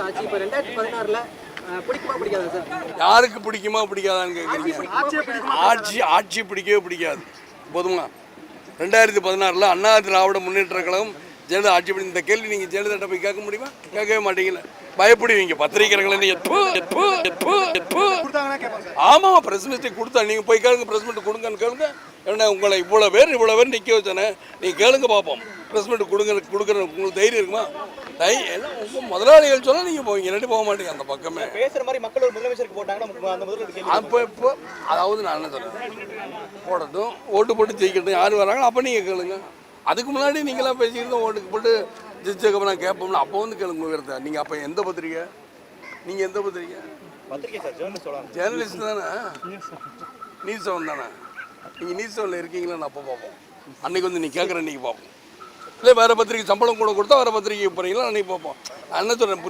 ஆட்சி இப்போ 2016ல பிடிக்குமா பிடிக்காதா சார்? யாருக்கு பிடிக்குமா பிடிக்காதான்னு கேட்குறீங்க. ஆட்சி பிடிக்கவே பிடிக்காது. போதுமா? 2016ல் அண்ணா திராவிட முன்னேற்ற கழகம் ஜெயலலிதா ஆட்சி பண்ணி இந்த கேள்வி நீங்கள் ஜெயலலிதா போய் கேட்க முடியுமா? கேட்கவே மாட்டீங்களா? பயப்படுவீங்க. பத்திரிகைகளை ஆமாம், பிரஸ் மீட்டை கொடுத்தா நீங்கள் போய் கேளுங்க. பிரஸ் மீட் கொடுங்கன்னு கேளுங்க. ஏன்னா உங்களை இவ்வளோ பேர் நிற்க வச்சானே, நீங்கள் கேளுங்க பார்ப்போம். பிரஸ் மீட் கொடுக்குற உங்களுக்கு தைரியம் இருக்குமா? எல்லாம் உங்கள் முதலாளிகள் சொன்னால் நீங்கள் போவீங்க, இல்லாட்டி போக மாட்டீங்க அந்த பக்கமே. பேசுகிற மாதிரி மக்கள் ஒரு முதலமைச்சருக்கு போட்டாங்கன்னா அந்த முதல்வர் இப்போ அதாவது நான் என்ன சொல்கிறேன், போடட்டும், ஓட்டு போட்டு ஜெயிக்கட்டும், யார் வராங்களோ அப்போ நீங்கள் கேளுங்க. அதுக்கு முன்னாடி நீங்களாம் பேசிக்கிட்டு ஓட்டுக்கு போட்டு ஜெயிச்சதுக்கு நான் கேட்போம்ல, அப்போ வந்து கேளுங்க விவரத்தை. நீங்கள் அப்போ எந்த பத்திரிக்கை? நீங்கள் எந்த பத்திரிக்கை? ஜேர்னலிஸ்ட் தானே, நியூஸ் செவன் தானே. நீங்கள் நியூஸ் செவனில் இருக்கீங்களான்னு அப்போ பார்ப்போம். அன்றைக்கி வந்து நீங்கள் கேட்குற அன்றைக்கி பார்ப்போம். இல்லை வேறு பத்திரிக்கை சம்பளம் கூட கொடுத்தா வேறு பத்திரிக்கை போகிறீங்களா அன்றைக்கி பார்ப்போம். நான் என்ன சொல்கிறேன்,